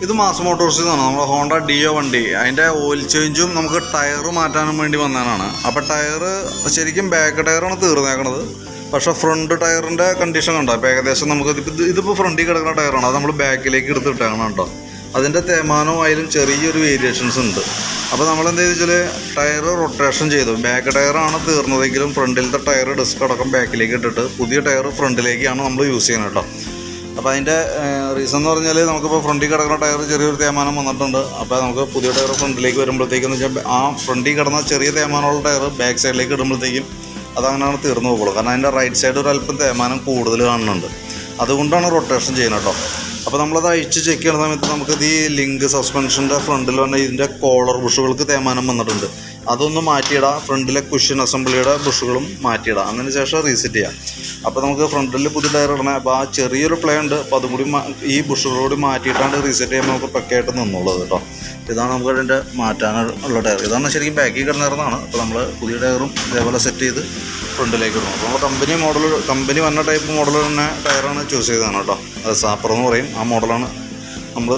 ഇത് മാസ് മോട്ടോഴ്സിൽ നിന്നാണ് നമ്മുടെ ഹോണ്ട ഡിയോ വണ്ടി. അതിൻ്റെ ഓയിൽ ചേഞ്ചും നമുക്ക് ടയർ മാറ്റാനും വേണ്ടി വന്നതാണ്. അപ്പോൾ ടയർ ശരിക്കും ബാക്ക് ടയറാണ് തീർന്നേക്കണത്. പക്ഷേ ഫ്രണ്ട് ടയറിൻ്റെ കണ്ടീഷൻ കണ്ടോ? ഇപ്പോൾ ഏകദേശം നമുക്ക് ഇതിപ്പോൾ ഫ്രണ്ടിൽ കിടക്കുന്ന ടയറാണ്, അത് നമ്മൾ ബാക്കിലേക്ക് എടുത്തിട്ടാണ് കേട്ടോ. അതിൻ്റെ തേമാനവും അതിലും ചെറിയൊരു വേരിയേഷൻസ് ഉണ്ട്. അപ്പോൾ നമ്മളെന്താ വെച്ചാൽ ടയർ റൊട്ടേഷൻ ചെയ്തു. ബാക്ക് ടയറാണ് തീർന്നതെങ്കിലും ഫ്രണ്ടിലത്തെ ടയർ ഡിസ്ക് അടക്കം ബാക്കിലേക്ക് ഇട്ടിട്ട് പുതിയ ടയർ ഫ്രണ്ടിലേക്കാണ് നമ്മൾ യൂസ് ചെയ്യുന്നത് കേട്ടോ. അപ്പോൾ അതിൻ്റെ റീസൺ എന്ന് പറഞ്ഞാൽ നമുക്കിപ്പോൾ ഫ്രണ്ടിൽ കിടക്കുന്ന ടയർ ചെറിയൊരു തേമാനം വന്നിട്ടുണ്ട്. അപ്പോൾ നമുക്ക് പുതിയ ടയർ ഫ്രണ്ടിലേക്ക് വരുമ്പോഴത്തേക്കെന്ന് വെച്ചാൽ ആ ഫ്രണ്ടിൽ കിടന്ന ചെറിയ തേമാനമുള്ള ടയർ ബാക്ക് സൈഡിലേക്ക് ഇടുമ്പോഴത്തേക്കും അതങ്ങനെയാണ് തീർന്നു പോകുള്ളൂ. കാരണം അതിൻ്റെ റൈറ്റ് സൈഡ് ഒരു അല്പം തേമാനം കൂടുതൽ കാണുന്നുണ്ട്. അതുകൊണ്ടാണ് റൊട്ടേഷൻ ചെയ്യുന്നത് കേട്ടോ. അപ്പോൾ നമ്മളത് അഴിച്ച് ചെക്ക് ചെയ്യുന്ന സമയത്ത് നമുക്കിത് ഈ ലിങ്ക് സസ്പെൻഷൻ്റെ ഫ്രണ്ടിൽ വന്ന ഇതിൻ്റെ കോളർ ബുഷുകൾക്ക് തേമാനം വന്നിട്ടുണ്ട്. അതൊന്ന് മാറ്റിയിടാം. ഫ്രണ്ടിലെ കുഷ്യൻ അസംബ്ലിയുടെ ബുഷുകളും മാറ്റിയിടാം. അതിന് ശേഷം റീസെറ്റ് ചെയ്യാം. അപ്പോൾ നമുക്ക് ഫ്രണ്ടിൽ പുതിയ ടയർ ഇടണേ. അപ്പോൾ ആ ചെറിയൊരു പ്ലേ ഉണ്ട്. അപ്പോൾ അതും കൂടി ഈ ബുഷുകളോട് മാറ്റിയിട്ടാണ്ട് റീസെറ്റ് ചെയ്യുമ്പോൾ നമുക്ക് പക്കയായിട്ട് നിന്നുള്ളത് കേട്ടോ. ഇതാണ് നമുക്ക് അതിൻ്റെ മാറ്റാനുള്ള ടയർ. ഇതാണ് ശരിക്കും ബാക്കിൽ കിടന്നിരുന്നതാണ്. അപ്പോൾ നമ്മൾ പുതിയ ടയറും ഇതേപോലെ സെറ്റ് ചെയ്ത് ഫ്രണ്ടിലേക്ക് ഇടണം. അപ്പോൾ നമ്മൾ കമ്പനി വന്ന ടൈപ്പ് മോഡൽ തന്നെ ടയറാണ് ചൂസ് ചെയ്തതാണ് കേട്ടോ. അത് സാപ്പർ എന്ന് പറയും. ആ മോഡലാണ് നമ്മൾ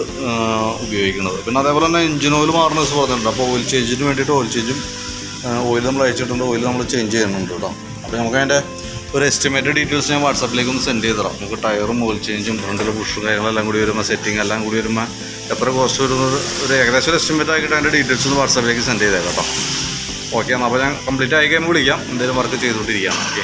ഉപയോഗിക്കുന്നത്. പിന്നെ അതേപോലെ തന്നെ എഞ്ചിൻ ഓയിൽ മാറുന്ന ദിവസം പറഞ്ഞിട്ടുണ്ട്. അപ്പോൾ ഓയിൽ ചേഞ്ചിന് വേണ്ടിയിട്ട് ഓയിൽ ചേഞ്ചും ഓയിൽ നമ്മൾ അയച്ചിട്ടുണ്ട്. ഓയിൽ നമ്മൾ ചേഞ്ച് ചെയ്യുന്നുണ്ട് കേട്ടോ. അപ്പോൾ നമുക്ക് അതിൻ്റെ ഒരു എസ്റ്റിമേറ്റഡ് ഡീറ്റെയിൽസ് ഞാൻ വാട്സാപ്പിലേക്ക് ഒന്ന് സെൻഡ് ചെയ്ത് തരാം. നമുക്ക് ടയറും ഓയിൽ ചേഞ്ചും ഫ്രണ്ടിലെ ബുഷും കാര്യങ്ങളെല്ലാം കൂടി വരുമ്പോൾ സെറ്റിംഗ് എല്ലാം കൂടി വരുമ്പോൾ എത്ര കോസ്റ്റ് വരുന്നത് ഒരു ഏകദേശം ഒരു എസ്റ്റിമേറ്റ് ആക്കിയിട്ട് അതിൻ്റെ ഡീറ്റെയിൽസ് ഒന്ന് വാട്സാപ്പിലേക്ക് സെൻഡ് ചെയ്തേക്കാം കേട്ടോ. ഓക്കെ, എന്നാൽ അപ്പോൾ ഞാൻ കംപ്ലീറ്റ് ആയി കഴിയുമ്പോൾ വിളിക്കാം. എന്തെങ്കിലും വർക്ക് ചെയ്തുകൊണ്ടിരിക്കുകയാണ്. ഓക്കെ.